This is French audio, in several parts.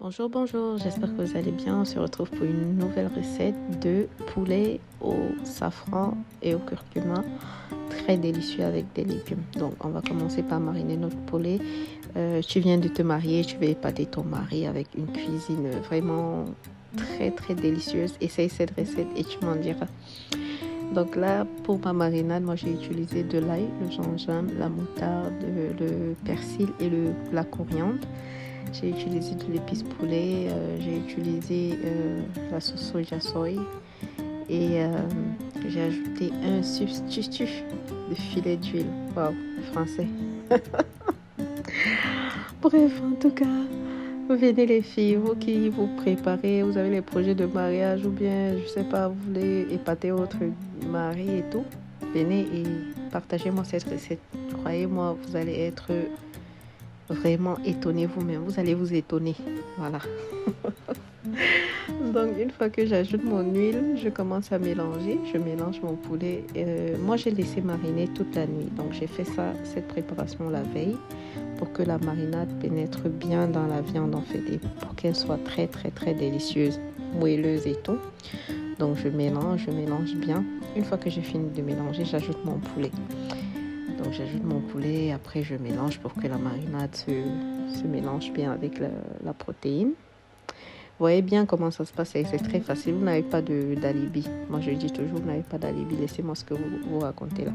Bonjour, bonjour, j'espère que vous allez bien. On se retrouve pour une nouvelle recette de poulet au safran et au curcuma. Très délicieux avec des légumes. Donc, on va commencer par mariner notre poulet. Tu viens de te marier, tu vas épater ton mari avec une cuisine vraiment très délicieuse. Essaye cette recette et tu m'en diras. Donc là, pour ma marinade, moi j'ai utilisé de l'ail, le gingembre, la moutarde, le persil et la coriandre. J'ai utilisé de l'épice poulet, j'ai utilisé la sauce soja soy et j'ai ajouté un substitut de filet d'huile. Waouh, français. Bref, en tout cas, vous venez les filles, vous qui vous préparez, vous avez les projets de mariage ou bien, je sais pas, vous voulez épater votre mari et tout, venez et partagez-moi cette recette. Croyez-moi, vous allez être vraiment étonné vous-même. Vous allez vous étonner. Voilà. Donc, une fois que j'ajoute mon huile, je commence à mélanger. Je mélange mon poulet. Moi, j'ai laissé mariner toute la nuit. Donc, j'ai fait cette préparation la veille pour que la marinade pénètre bien dans la viande en fait et pour qu'elle soit très délicieuse, moelleuse et tout. Donc, je mélange bien. Une fois que j'ai fini de mélanger, j'ajoute mon poulet. Donc j'ajoute mon poulet, après je mélange pour que la marinade se mélange bien avec la protéine. Vous voyez bien comment ça se passe, c'est très facile, vous n'avez pas d'alibi. Moi je dis toujours, vous n'avez pas d'alibi, laissez-moi ce que vous racontez là.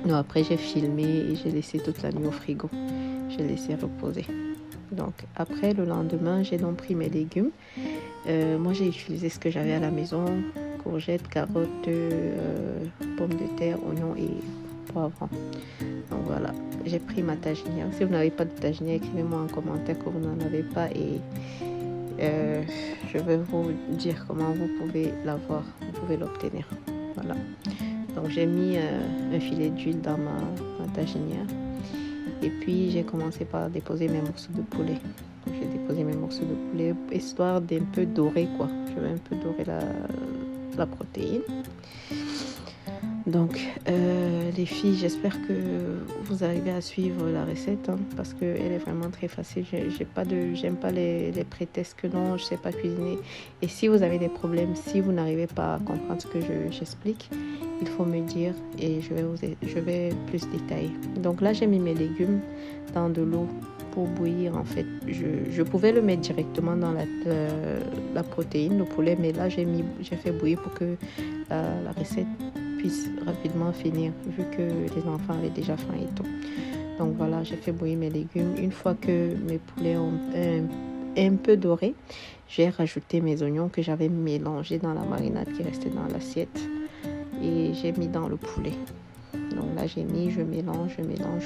Donc après j'ai filmé et j'ai laissé toute la nuit au frigo. J'ai laissé reposer. Donc après le lendemain, j'ai donc pris mes légumes. Moi j'ai utilisé ce que j'avais à la maison, courgettes, carottes, pommes de terre, oignons et poivron. Donc voilà, j'ai pris ma taginière. Si vous n'avez pas de taginière, écrivez-moi en commentaire que vous n'en avez pas et je vais vous dire comment vous pouvez l'avoir, vous pouvez l'obtenir. Voilà. Donc j'ai mis un filet d'huile dans ma taginière et puis j'ai commencé par déposer mes morceaux de poulet. Donc, j'ai déposé mes morceaux de poulet histoire d'un peu dorer quoi. Je vais un peu dorer la protéine. Donc, les filles, j'espère que vous arrivez à suivre la recette parce qu'elle est vraiment très facile. J'aime pas les prétextes que non, je sais pas cuisiner. Et si vous avez des problèmes, si vous n'arrivez pas à comprendre ce que j'explique, il faut me dire et je vais plus détailler. Donc là, j'ai mis mes légumes dans de l'eau pour bouillir en fait. Je pouvais le mettre directement dans la protéine, le poulet, mais là, j'ai fait bouillir pour que la recette puisse rapidement finir vu que les enfants avaient déjà faim et tout. Donc voilà, j'ai fait bouillir mes légumes. Une fois que mes poulets ont un peu doré, j'ai rajouté mes oignons que j'avais mélangés dans la marinade qui restait dans l'assiette et j'ai mis dans le poulet. Donc là, je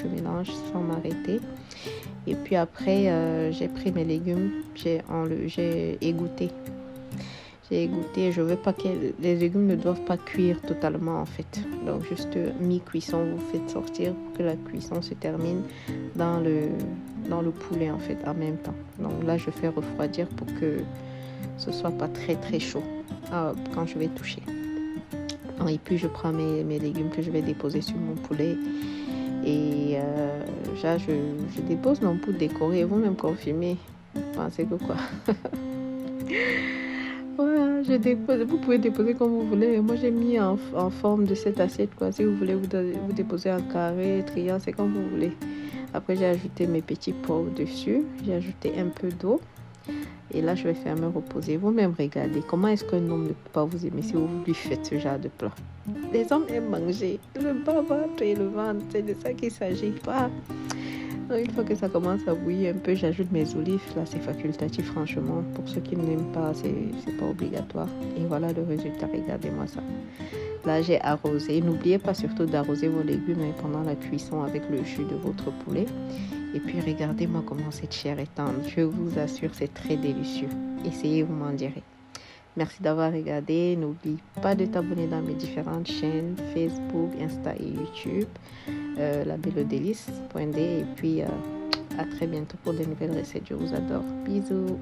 mélange sans m'arrêter. Et puis après, j'ai pris mes légumes, j'ai égoutté. Je veux pas que les légumes ne doivent pas cuire totalement en fait. Donc juste mi-cuisson, vous faites sortir pour que la cuisson se termine dans le poulet en fait en même temps. Donc là, je fais refroidir pour que ce soit pas très chaud quand je vais toucher. Et puis je prends mes légumes que je vais déposer sur mon poulet. Et là, je dépose non pour décorer. Vous-même confirmez. Pensez que quoi? Voilà, vous pouvez déposer comme vous voulez. Moi, j'ai mis en forme de cette assiette, quoi. Si vous voulez, vous déposez en carré, triangle, c'est comme vous voulez. Après, j'ai ajouté mes petits pois dessus. J'ai ajouté un peu d'eau. Et là, je vais faire me reposer. Vous-même, regardez. Comment est-ce qu'un homme ne peut pas vous aimer si vous lui faites ce genre de plat? Les hommes aiment manger. Le bas-ventre et le ventre, c'est de ça qu'il s'agit. Pas. Une fois que ça commence à bouillir un peu, j'ajoute mes olives. Là, c'est facultatif, franchement. Pour ceux qui n'aiment pas, c'est pas obligatoire. Et voilà le résultat. Regardez-moi ça. Là, j'ai arrosé. N'oubliez pas surtout d'arroser vos légumes pendant la cuisson avec le jus de votre poulet. Et puis, regardez-moi comment cette chair est tendre. Je vous assure, c'est très délicieux. Essayez, vous m'en direz. Merci d'avoir regardé. N'oublie pas de t'abonner dans mes différentes chaînes Facebook, Insta et YouTube. La Belle Délice.d. Et puis à très bientôt pour de nouvelles recettes. Je vous adore. Bisous.